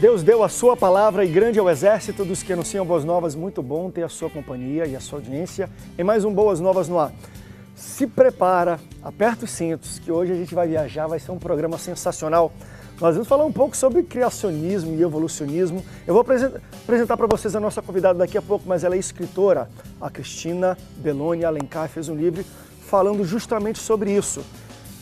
Deus deu a sua palavra e grande é o exército dos que anunciam boas novas. Muito bom ter a sua companhia e a sua audiência em mais um Boas Novas no Ar. Se prepara, aperta os cintos, que hoje a gente vai viajar, vai ser um programa sensacional. Nós vamos falar um pouco sobre criacionismo e evolucionismo. Eu vou apresentar para vocês a nossa convidada daqui a pouco, mas ela é escritora. A Cristina Belloni Alencar fez um livro falando justamente sobre isso,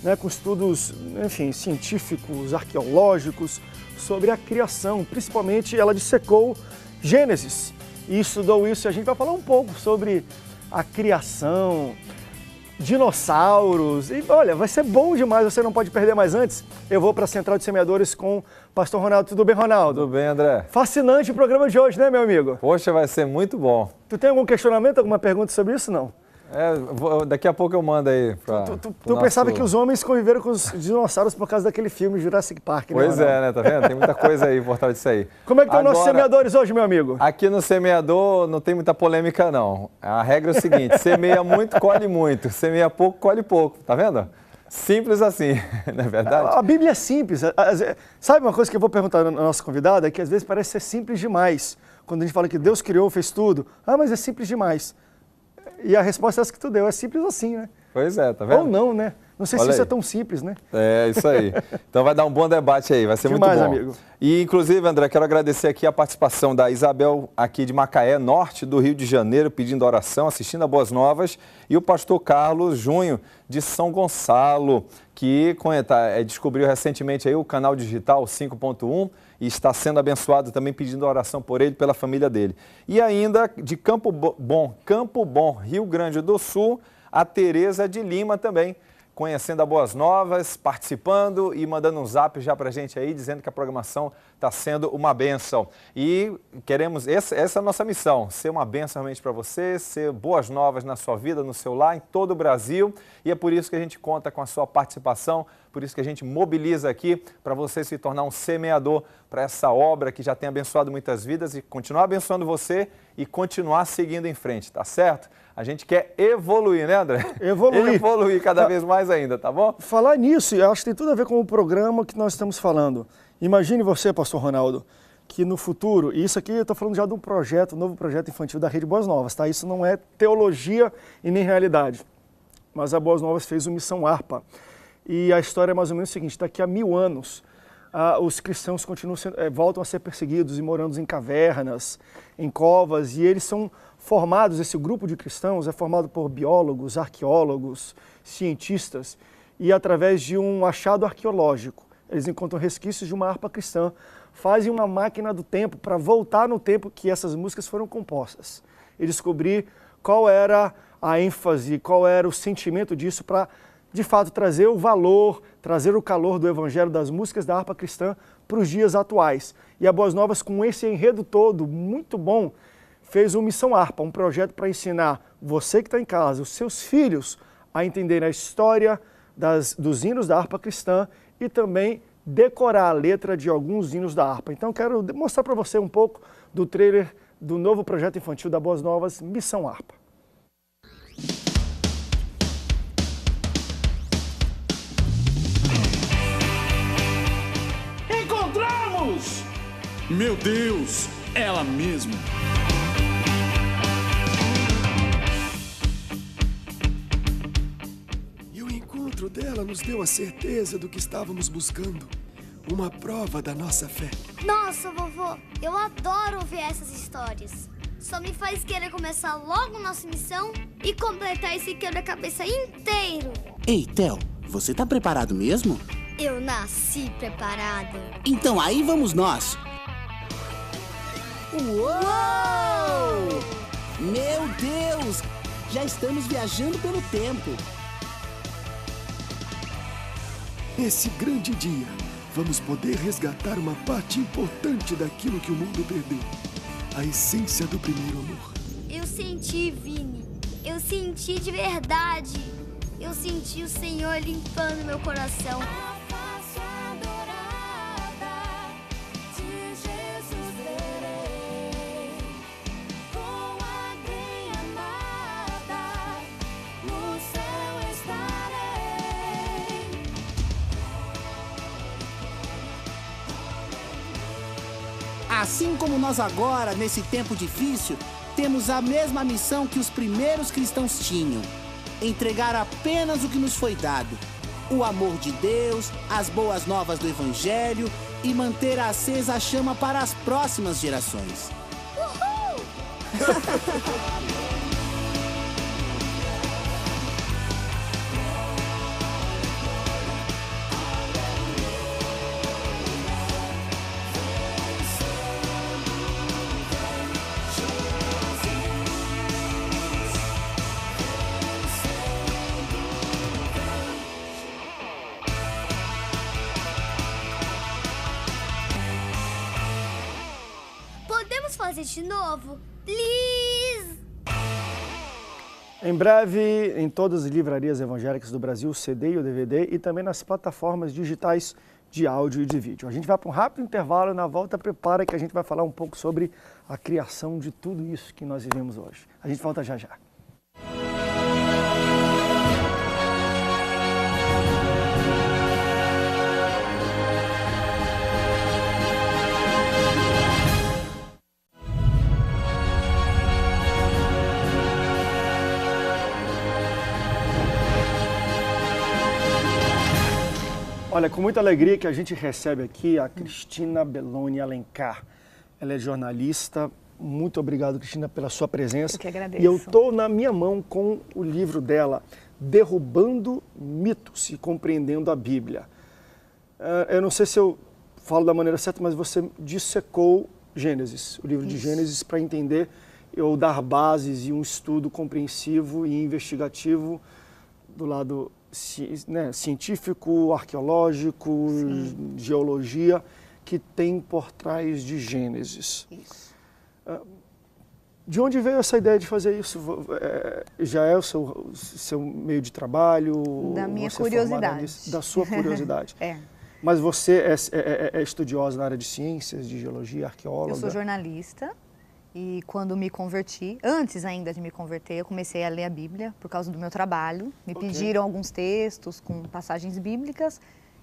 né, com estudos, enfim, científicos, arqueológicos, sobre a criação. Principalmente ela dissecou Gênesis e estudou isso. E a gente vai falar um pouco sobre a criação, dinossauros. E olha, vai ser bom demais, você não pode perder. Mais antes, eu vou para a Central de Semeadores com o Pastor Ronaldo. Tudo bem, Ronaldo? Tudo bem, André. Fascinante o programa de hoje, né, meu amigo? Poxa, vai ser muito bom. Tu tem algum questionamento, alguma pergunta sobre isso, não? Daqui a pouco eu mando aí. Tu pensava que os homens conviveram com os dinossauros por causa daquele filme Jurassic Park, né? Pois é, né? Tá vendo? Tem muita coisa aí por trás disso aí. Como é que estão nossos semeadores hoje, meu amigo? Aqui no semeador não tem muita polêmica, não. A regra é o seguinte, semeia muito, colhe muito. Semeia pouco, colhe pouco. Tá vendo? Simples assim, não é verdade? A Bíblia é simples. Sabe uma coisa que eu vou perguntar à nossa convidada? É que às vezes parece ser simples demais. Quando a gente fala que Deus criou, fez tudo. Ah, mas é simples demais. E a resposta é essa que tu deu, é simples assim, né? Pois é, tá vendo? Ou não, né? Não sei se isso é tão simples, né? É, isso aí. Então vai dar um bom debate aí, vai ser demais, muito bom. Amigo. E inclusive, André, quero agradecer aqui a participação da Isabel, aqui de Macaé, norte do Rio de Janeiro, pedindo oração, assistindo a Boas Novas, e o pastor Carlos Junho, de São Gonçalo, que descobriu recentemente aí o canal digital 5.1 e está sendo abençoado também, pedindo oração por ele e pela família dele. E ainda de Campo Bom, Rio Grande do Sul, a Tereza de Lima também, conhecendo a Boas Novas, participando e mandando um zap já pra gente aí, dizendo que a programação está sendo uma bênção. E queremos, essa é a nossa missão, ser uma bênção realmente para você, ser boas novas na sua vida, no seu lar, em todo o Brasil. E é por isso que a gente conta com a sua participação, por isso que a gente mobiliza aqui para você se tornar um semeador para essa obra que já tem abençoado muitas vidas e continuar abençoando você e continuar seguindo em frente, tá certo? A gente quer evoluir, né, André? Evoluir cada vez mais ainda, tá bom? Falar nisso, eu acho que tem tudo a ver com o programa que nós estamos falando. Imagine você, pastor Ronaldo, que no futuro, e isso aqui eu estou falando já de um novo projeto infantil da Rede Boas Novas, tá? Isso não é teologia e nem realidade. Mas a Boas Novas fez o Missão Harpa. E a história é mais ou menos o seguinte, daqui a 1000 anos, os cristãos voltam a ser perseguidos e morando em cavernas, em covas, e eles são formados, esse grupo de cristãos é formado por biólogos, arqueólogos, cientistas, e através de um achado arqueológico, eles encontram resquícios de uma harpa cristã, fazem uma máquina do tempo para voltar no tempo que essas músicas foram compostas, e descobrir qual era a ênfase, qual era o sentimento disso para, de fato, trazer o valor, trazer o calor do evangelho das músicas da harpa cristã para os dias atuais. E a Boas Novas, com esse enredo todo, muito bom, fez o Missão Harpa, um projeto para ensinar você que está em casa, os seus filhos, a entender a história dos hinos da harpa cristã e também decorar a letra de alguns hinos da harpa. Então, quero mostrar para você um pouco do trailer do novo projeto infantil da Boas Novas, Missão Harpa. Encontramos! Meu Deus, ela mesma! O encontro dela nos deu a certeza do que estávamos buscando. Uma prova da nossa fé. Nossa, vovô, eu adoro ouvir essas histórias. Só me faz querer começar logo nossa missão e completar esse quebra-cabeça inteiro. Ei, Theo, você tá preparado mesmo? Eu nasci preparada. Então aí vamos nós. Uou! Meu Deus! Já estamos viajando pelo tempo. Nesse grande dia, vamos poder resgatar uma parte importante daquilo que o mundo perdeu. A essência do primeiro amor. Eu senti, Vini. Eu senti de verdade. Eu senti o Senhor limpando meu coração. Assim como nós agora, nesse tempo difícil, temos a mesma missão que os primeiros cristãos tinham: entregar apenas o que nos foi dado, o amor de Deus, as boas novas do Evangelho e manter acesa a chama para as próximas gerações. Uhul! Podemos fazer de novo? Please! Em breve, em todas as livrarias evangélicas do Brasil, CD e o DVD, e também nas plataformas digitais de áudio e de vídeo. A gente vai para um rápido intervalo e na volta prepara que a gente vai falar um pouco sobre a criação de tudo isso que nós vivemos hoje. A gente volta já já. Olha, com muita alegria que a gente recebe aqui a Cristina Belloni Alencar. Ela é jornalista. Muito obrigado, Cristina, pela sua presença. Eu que agradeço. E eu estou na minha mão com o livro dela, Derrubando Mitos e Compreendendo a Bíblia. Eu não sei se eu falo da maneira certa, mas você dissecou Gênesis, o livro de Gênesis, para entender ou dar bases e um estudo compreensivo e investigativo do lado científico, arqueológico, geologia, que tem por trás de Gênesis. Isso. De onde veio essa ideia de fazer isso? Já é o seu meio de trabalho? Da minha Você curiosidade. Da sua curiosidade. É. Mas você é estudiosa na área de ciências, de geologia, arqueóloga? Eu sou jornalista e quando me converti, antes ainda de me converter, eu comecei a ler a Bíblia por causa do meu trabalho. Me pediram alguns textos com passagens bíblicas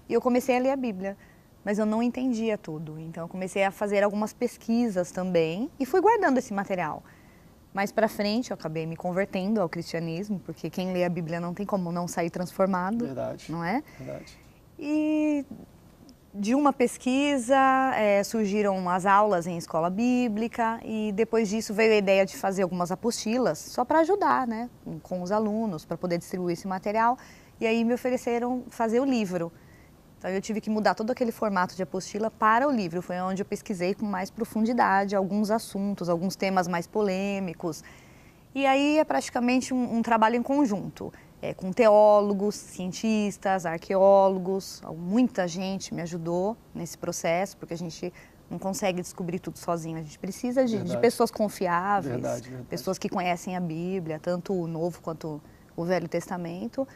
e eu comecei a ler a Bíblia. Mas eu não entendia tudo, então eu comecei a fazer algumas pesquisas também e fui guardando esse material. Mais para frente eu acabei me convertendo ao cristianismo, porque quem lê a Bíblia não tem como não sair transformado, Verdade. não é? Verdade. E de uma pesquisa surgiram as aulas em escola bíblica e depois disso veio a ideia de fazer algumas apostilas só para ajudar, né, com os alunos, para poder distribuir esse material. E aí me ofereceram fazer o livro. Então eu tive que mudar todo aquele formato de apostila para o livro. Foi onde eu pesquisei com mais profundidade alguns assuntos, alguns temas mais polêmicos. E aí é praticamente um trabalho em conjunto, com teólogos, cientistas, arqueólogos. Muita gente me ajudou nesse processo, porque a gente não consegue descobrir tudo sozinho. A gente precisa de pessoas confiáveis, pessoas que conhecem a Bíblia, tanto o Novo quanto o Velho Testamento.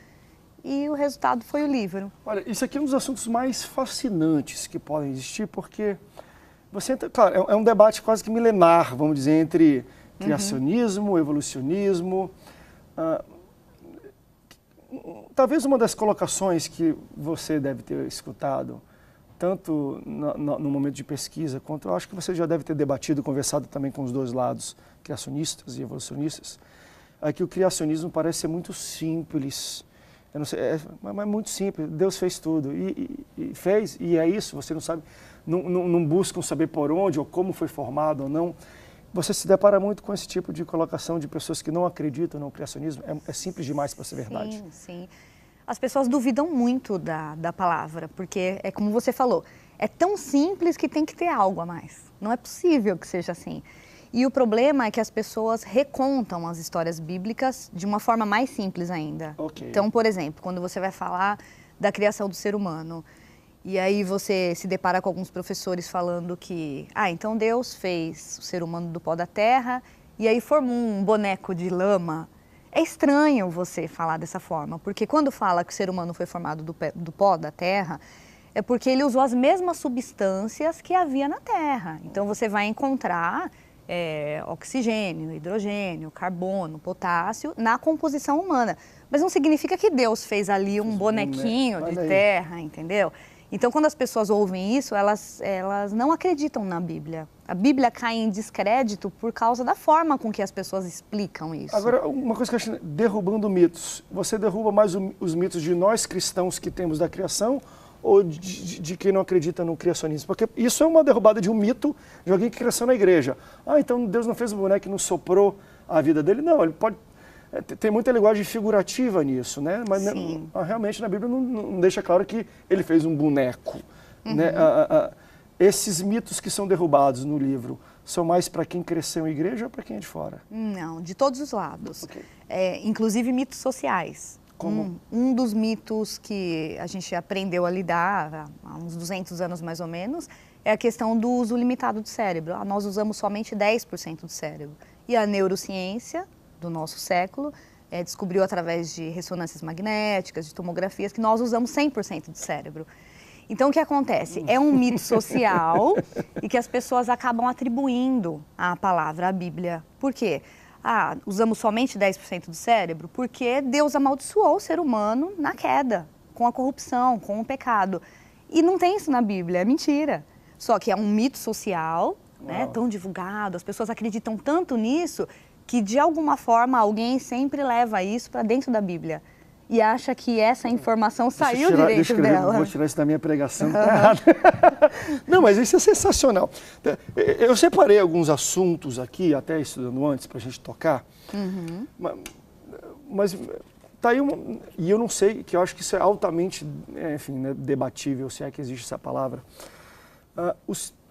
E o resultado foi o livro. Olha, isso aqui é um dos assuntos mais fascinantes que podem existir, porque claro, é um debate quase que milenar, vamos dizer, entre criacionismo, evolucionismo. Talvez uma das colocações que você deve ter escutado, tanto no momento de pesquisa, quanto eu acho que você já deve ter debatido, conversado também com os dois lados, criacionistas e evolucionistas, é que o criacionismo parece ser muito simples. Eu não sei, mas é muito simples. Deus fez tudo e fez, e é isso. Você não sabe, não buscam saber por onde ou como foi formado ou não. Você se depara muito com esse tipo de colocação de pessoas que não acreditam no criacionismo. É simples demais para ser verdade. Sim, sim. As pessoas duvidam muito da palavra, porque é como você falou, é tão simples que tem que ter algo a mais. Não é possível que seja assim. E o problema é que as pessoas recontam as histórias bíblicas de uma forma mais simples ainda. Então, por exemplo, quando você vai falar da criação do ser humano, e aí você se depara com alguns professores falando que, então Deus fez o ser humano do pó da terra e aí formou um boneco de lama. É estranho você falar dessa forma, porque quando fala que o ser humano foi formado do pó da terra, é porque ele usou as mesmas substâncias que havia na terra. Então você vai encontrar oxigênio, hidrogênio, carbono, potássio na composição humana. Mas não significa que Deus fez ali um bonequinho de terra, entendeu? Então, quando as pessoas ouvem isso, elas não acreditam na Bíblia. A Bíblia cai em descrédito por causa da forma com que as pessoas explicam isso. Agora, uma coisa que eu acho, derrubando mitos. Você derruba mais os mitos de nós cristãos que temos da criação ou de quem não acredita no criacionismo? Porque isso é uma derrubada de um mito de alguém que cresceu na igreja. Ah, então Deus não fez um boneco que não soprou a vida dele? Não, ele pode... Tem muita linguagem figurativa nisso, né? Mas realmente na Bíblia não deixa claro que ele fez um boneco. Né? Esses mitos que são derrubados no livro são mais para quem cresceu em igreja ou para quem é de fora? Não, de todos os lados. Okay. Inclusive mitos sociais. Como? Um dos mitos que a gente aprendeu a lidar há uns 200 anos mais ou menos é a questão do uso limitado do cérebro. Nós usamos somente 10% do cérebro. E a neurociência do nosso século descobriu através de ressonâncias magnéticas, de tomografias, que nós usamos 100% do cérebro. Então, o que acontece? É um mito social e que as pessoas acabam atribuindo à palavra, à Bíblia. Por quê? Usamos somente 10% do cérebro porque Deus amaldiçoou o ser humano na queda, com a corrupção, com o pecado. E não tem isso na Bíblia, é mentira. Só que é um mito social, né, tão divulgado, as pessoas acreditam tanto nisso que, de alguma forma, alguém sempre leva isso para dentro da Bíblia. E acha que essa informação saiu de dentro dela. Vou tirar isso da minha pregação, tá errado. Não, mas isso é sensacional. Eu separei alguns assuntos aqui, até estudando antes, para a gente tocar. Mas tá aí e eu não sei, que eu acho que isso é altamente, enfim, né, debatível, se é que existe essa palavra.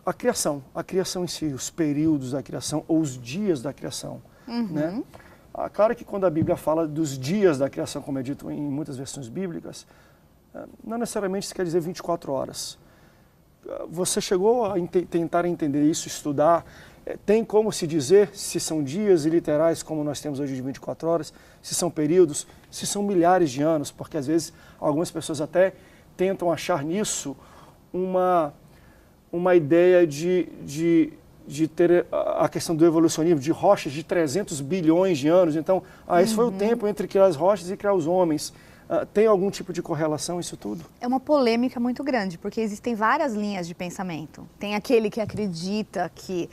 A criação em si, os períodos da criação, ou os dias da criação, né? Claro que quando a Bíblia fala dos dias da criação, como é dito em muitas versões bíblicas, não necessariamente isso quer dizer 24 horas. Você chegou a tentar entender isso, estudar? Tem como se dizer se são dias literais, como nós temos hoje de 24 horas, se são períodos, se são milhares de anos? Porque às vezes algumas pessoas até tentam achar nisso uma ideia de ter a questão do evolucionismo, de rochas de 300 bilhões de anos. Então, esse foi o tempo entre criar as rochas e criar os homens. Tem algum tipo de correlação isso tudo? É uma polêmica muito grande, porque existem várias linhas de pensamento. Tem aquele que acredita que,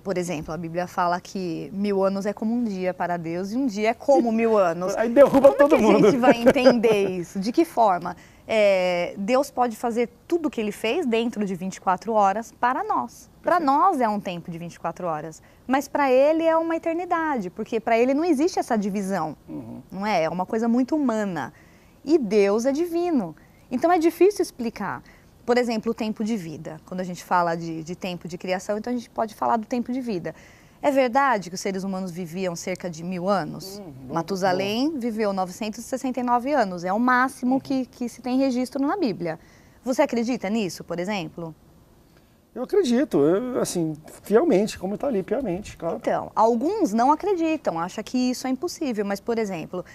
por exemplo, a Bíblia fala que 1000 anos é como um dia para Deus e um dia é como 1000 anos. Aí derruba todo mundo. Como a gente vai entender isso? De que forma? Deus pode fazer tudo o que Ele fez dentro de 24 horas para nós. Para nós é um tempo de 24 horas, mas para Ele é uma eternidade, porque para Ele não existe essa divisão, não é? É uma coisa muito humana. E Deus é divino. Então é difícil explicar. Por exemplo, o tempo de vida. Quando a gente fala de tempo de criação, então a gente pode falar do tempo de vida. É verdade que os seres humanos viviam cerca de 1000 anos? Matusalém viveu 969 anos, é o máximo que se tem registro na Bíblia. Você acredita nisso, por exemplo? Eu acredito, assim, fielmente, como está ali, piamente, claro. Então, alguns não acreditam, acham que isso é impossível, mas, por exemplo...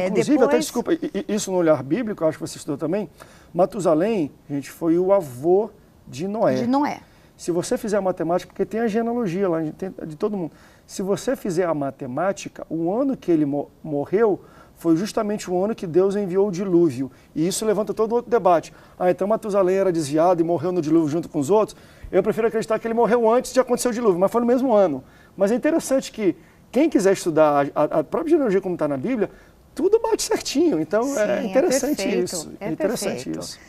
Inclusive, depois... até desculpa, isso no olhar bíblico, acho que você estudou também, Matusalém, gente, foi o avô de Noé. De Noé. Se você fizer a matemática, porque tem a genealogia lá de todo mundo, se você fizer a matemática, o ano que ele morreu foi justamente o ano que Deus enviou o dilúvio. E isso levanta todo outro debate. Então Matusalém era desviado e morreu no dilúvio junto com os outros. Eu prefiro acreditar que ele morreu antes de acontecer o dilúvio, mas foi no mesmo ano. Mas é interessante que quem quiser estudar a própria genealogia como está na Bíblia, tudo bate certinho. Então sim, é interessante isso. É interessante isso.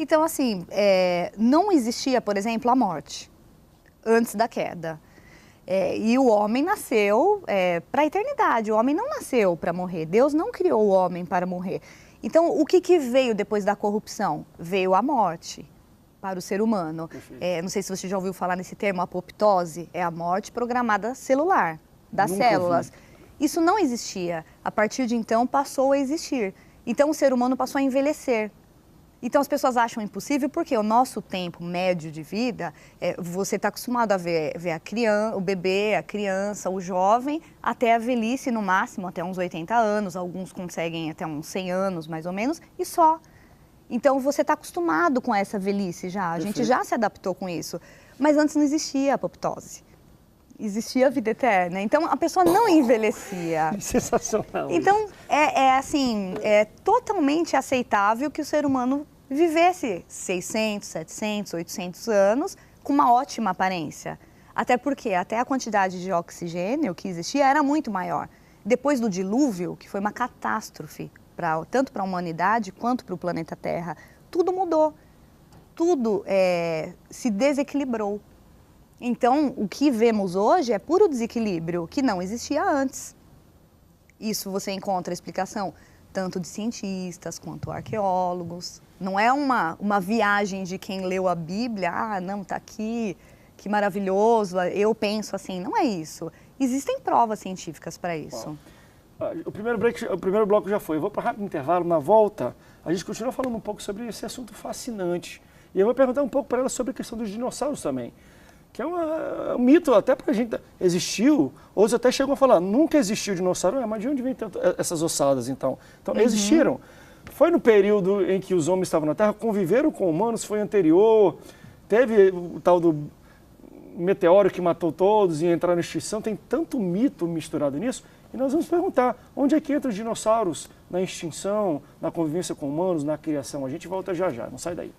Então, assim, não existia, por exemplo, a morte antes da queda. E o homem nasceu para a eternidade, o homem não nasceu para morrer, Deus não criou o homem para morrer. Então, o que veio depois da corrupção? Veio a morte para o ser humano. Não sei se você já ouviu falar nesse termo, apoptose, é a morte programada celular, das células. Isso não existia, a partir de então passou a existir. Então, o ser humano passou a envelhecer. Então, as pessoas acham impossível porque o nosso tempo médio de vida, você está acostumado a ver a criança, o bebê, a criança, o jovem, até a velhice, no máximo, até uns 80 anos. Alguns conseguem até uns 100 anos, mais ou menos, e só. Então, você está acostumado com essa velhice já. A gente já se adaptou com isso. Mas antes não existia a apoptose. Existia a vida eterna. Então, a pessoa não envelhecia. Sensacional. Então, é totalmente aceitável que o ser humano vivesse 600, 700, 800 anos com uma ótima aparência. Até porque até a quantidade de oxigênio que existia era muito maior. Depois do dilúvio, que foi uma catástrofe, tanto para a humanidade quanto para o planeta Terra, tudo mudou. Tudo se desequilibrou. Então, o que vemos hoje é puro desequilíbrio, que não existia antes. Isso você encontra explicação tanto de cientistas quanto arqueólogos. Não é uma viagem de quem leu a Bíblia, não, está aqui, que maravilhoso, eu penso assim. Não é isso. Existem provas científicas para isso. O primeiro bloco já foi. Eu vou para um rápido intervalo. Na volta, a gente continua falando um pouco sobre esse assunto fascinante. E eu vou perguntar um pouco para ela sobre a questão dos dinossauros também. Que é um mito, até para a gente. Existiu, outros até chegam a falar, nunca existiu dinossauro, mas de onde vem essas ossadas então? Então, existiram. Foi no período em que os homens estavam na Terra, conviveram com humanos, foi anterior, teve o tal do meteoro que matou todos e entraram na extinção, tem tanto mito misturado nisso, e nós vamos perguntar, onde é que entram os dinossauros na extinção, na convivência com humanos, na criação? A gente volta já já, não sai daí.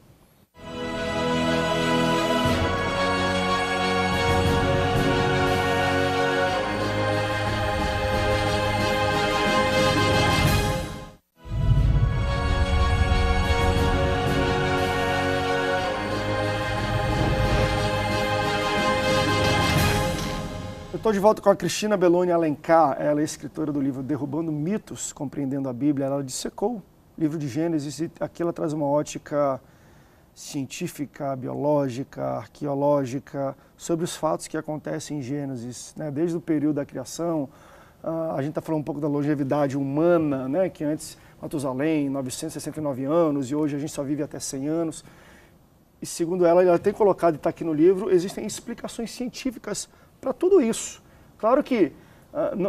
Estou de volta com a Cristina Belloni Alencar, ela é escritora do livro Derrubando Mitos, Compreendendo a Bíblia. Ela dissecou o livro de Gênesis e aqui ela traz uma ótica científica, biológica, arqueológica, sobre os fatos que acontecem em Gênesis, né? Desde o período da criação, a gente está falando um pouco da longevidade humana, né? Que antes, Matusalém, 969 anos, e hoje a gente só vive até 100 anos. E segundo ela tem colocado, e está aqui no livro, existem explicações científicas para tudo isso. Claro que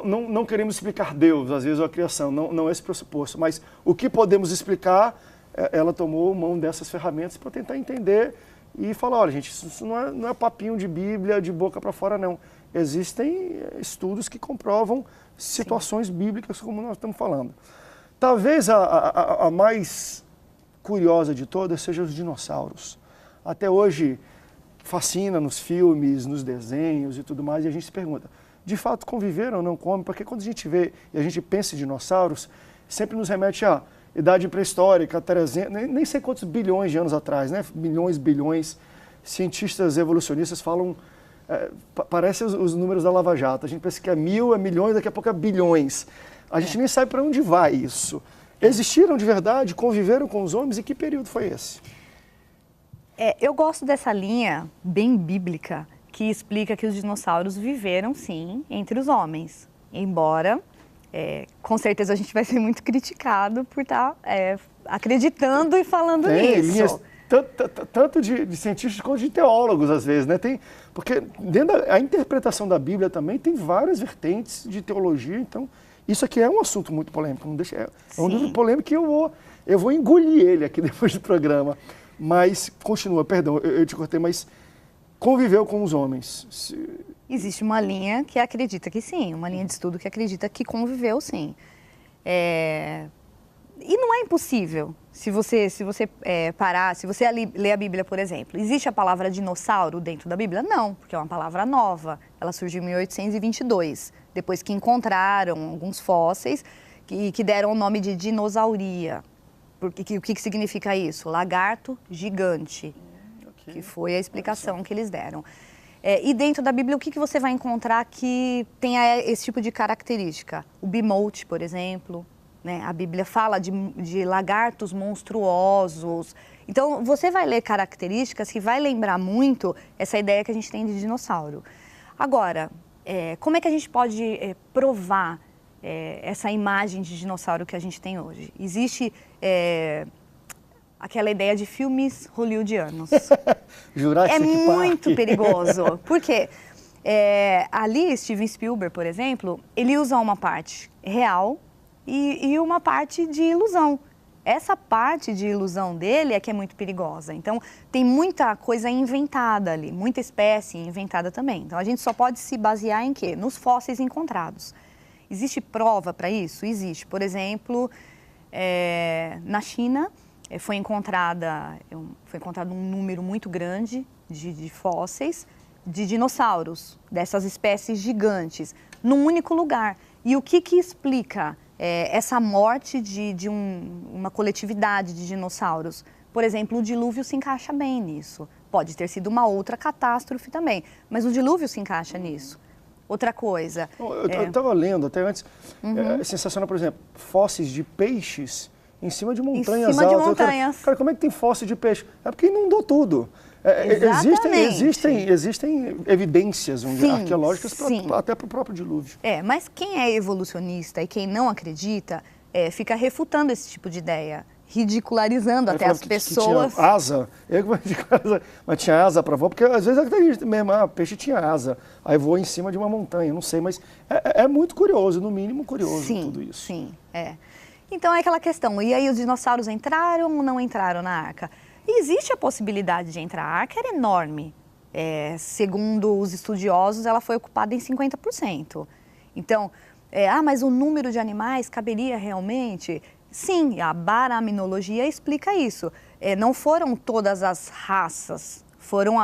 não queremos explicar Deus, às vezes, ou a criação, não é esse pressuposto, mas o que podemos explicar, ela tomou mão dessas ferramentas para tentar entender e falar, olha gente, isso não é papinho de Bíblia, de boca para fora, não. Existem estudos que comprovam situações bíblicas como nós estamos falando. Talvez a mais curiosa de todas seja os dinossauros. Até hoje fascina nos filmes, nos desenhos e tudo mais, e a gente se pergunta, de fato conviveram ou não comem? Porque quando a gente vê e a gente pensa em dinossauros, sempre nos remete à idade pré-histórica, 300, nem sei quantos bilhões de anos atrás, né? Milhões, bilhões. Cientistas evolucionistas falam, parece os números da Lava Jato, a gente pensa que é milhões, daqui a pouco é bilhões. A gente nem sabe para onde vai isso. Existiram de verdade, conviveram com os homens, e que período foi esse? Eu gosto dessa linha bem bíblica que explica que os dinossauros viveram, sim, entre os homens. Embora, com certeza, a gente vai ser muito criticado por estar acreditando e falando nisso. Linhas, tanto de cientistas quanto de teólogos, às vezes, né? Porque dentro da interpretação da Bíblia também tem várias vertentes de teologia, então isso aqui é um assunto muito polêmico. Não deixa, é um livro polêmico que eu vou engolir ele aqui depois do programa. Mas, continua, perdão, eu te cortei, mas conviveu com os homens? Existe uma linha que acredita que sim, uma linha de estudo que acredita que conviveu sim. E não é impossível, se você parar, se você ler a Bíblia, por exemplo. Existe a palavra dinossauro dentro da Bíblia? Não, porque é uma palavra nova. Ela surgiu em 1822, depois que encontraram alguns fósseis que deram o nome de dinosauria. Porque, o que significa isso? Lagarto gigante, que foi a explicação que eles deram. E dentro da Bíblia, o que você vai encontrar que tenha esse tipo de característica? O bimote, por exemplo, né? A Bíblia fala de lagartos monstruosos. Então, você vai ler características que vai lembrar muito essa ideia que a gente tem de dinossauro. Agora, como é que a gente pode provar essa imagem de dinossauro que a gente tem hoje? Existe aquela ideia de filmes hollywoodianos. Jurassic Park. Muito perigoso. Porque ali, Steven Spielberg, por exemplo, ele usa uma parte real e uma parte de ilusão. Essa parte de ilusão dele é que é muito perigosa. Então, tem muita coisa inventada ali, muita espécie inventada também. Então, a gente só pode se basear em quê? Nos fósseis encontrados. Existe prova para isso? Existe. Por exemplo, na China, foi encontrado um número muito grande de fósseis de dinossauros, dessas espécies gigantes, num único lugar. E o que explica essa morte de uma coletividade de dinossauros? Por exemplo, o dilúvio se encaixa bem nisso. Pode ter sido uma outra catástrofe também, mas o dilúvio se encaixa nisso. Outra coisa... Eu estava lendo até antes, é sensacional, por exemplo, fósseis de peixes em cima de montanhas altas. Em cima de montanhas. Cara, como é que tem fóssil de peixe? É porque inundou tudo. Existem evidências arqueológicas até para o próprio dilúvio. Mas quem é evolucionista e quem não acredita fica refutando esse tipo de ideia, ridicularizando até as pessoas. Que tinha asa, mas tinha asa para voar, porque às vezes acredita mesmo, peixe tinha asa, aí voa em cima de uma montanha, não sei, mas é muito curioso, no mínimo curioso tudo isso. Sim, Então é aquela questão, e aí os dinossauros entraram ou não entraram na arca? Existe a possibilidade de entrar, a arca era enorme. Segundo os estudiosos, ela foi ocupada em 50%. Então, mas o número de animais caberia realmente? Sim, a baraminologia explica isso. Não foram todas as raças, foram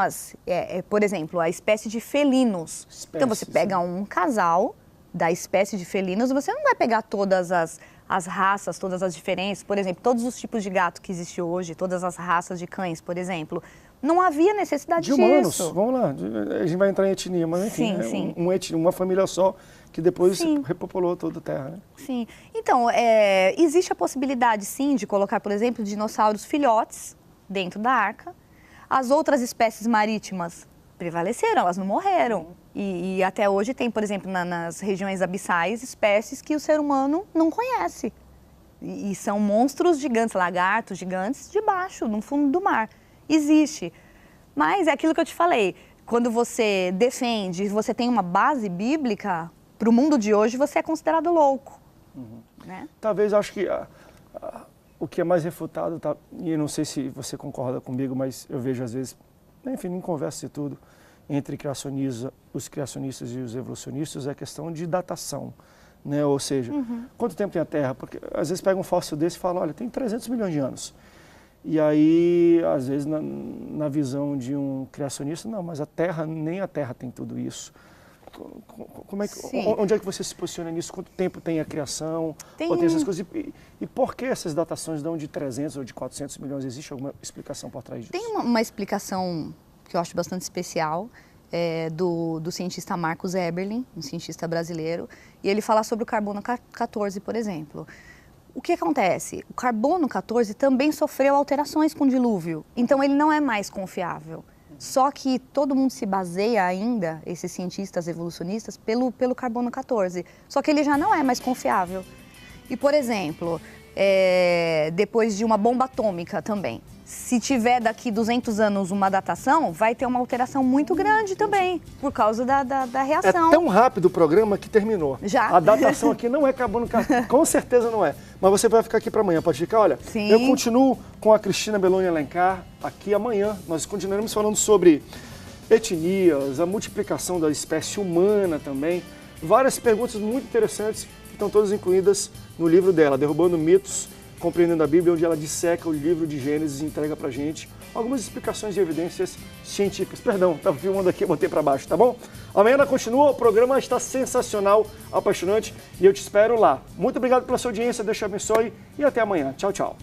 por exemplo, a espécie de felinos. Então você pega um casal da espécie de felinos, você não vai pegar todas as raças, todas as diferenças. Por exemplo, todos os tipos de gato que existem hoje, todas as raças de cães, por exemplo. Não havia necessidade disso. De humanos, vamos lá, a gente vai entrar em etnia, mas enfim, uma família só que depois repopulou toda a Terra, né? Sim. Então, existe a possibilidade, sim, de colocar, por exemplo, dinossauros filhotes dentro da arca. As outras espécies marítimas prevaleceram, elas não morreram. E até hoje tem, por exemplo, nas regiões abissais, espécies que o ser humano não conhece. E são monstros gigantes, lagartos gigantes, debaixo, no fundo do mar. Existe. Mas é aquilo que eu te falei, quando você defende, você tem uma base bíblica, para o mundo de hoje você é considerado louco. Né? Talvez, acho que o que é mais refutado, e não sei se você concorda comigo, mas eu vejo às vezes, enfim, em conversa e tudo, entre os criacionistas e os evolucionistas, é a questão de datação. Né? Ou seja, quanto tempo tem a Terra? Porque às vezes pega um fóssil desse e fala, olha, tem 300 milhões de anos. E aí, às vezes, na visão de um criacionista, não, mas nem a Terra tem tudo isso. Onde é que você se posiciona nisso? Quanto tempo tem a criação? Ou tem essas coisas? E por que essas datações dão de 300 ou de 400 milhões? Existe alguma explicação por trás disso? Tem uma explicação que eu acho bastante especial, do cientista Marcos Eberlin, um cientista brasileiro, e ele fala sobre o carbono 14, por exemplo. O que acontece? O carbono 14 também sofreu alterações com o dilúvio, então ele não é mais confiável. Só que todo mundo se baseia ainda, esses cientistas evolucionistas, pelo carbono 14. Só que ele já não é mais confiável. E, por exemplo, depois de uma bomba atômica também, se tiver daqui 200 anos uma datação, vai ter uma alteração muito grande também, por causa da reação. É tão rápido o programa que terminou. Já. A datação aqui não é carbono 14, com certeza não é. Mas você vai ficar aqui para amanhã, pode ficar? Olha, sim, eu continuo com a Cristina Belloni Alencar aqui amanhã. Nós continuaremos falando sobre etnias, a multiplicação da espécie humana também. Várias perguntas muito interessantes que estão todas incluídas no livro dela, Derrubando Mitos, Compreendendo a Bíblia, onde ela disseca o livro de Gênesis e entrega pra gente algumas explicações e evidências científicas. Perdão, estava filmando aqui, botei para baixo, tá bom? Amanhã ela continua, o programa está sensacional, apaixonante e eu te espero lá. Muito obrigado pela sua audiência, Deus te abençoe e até amanhã. Tchau, tchau.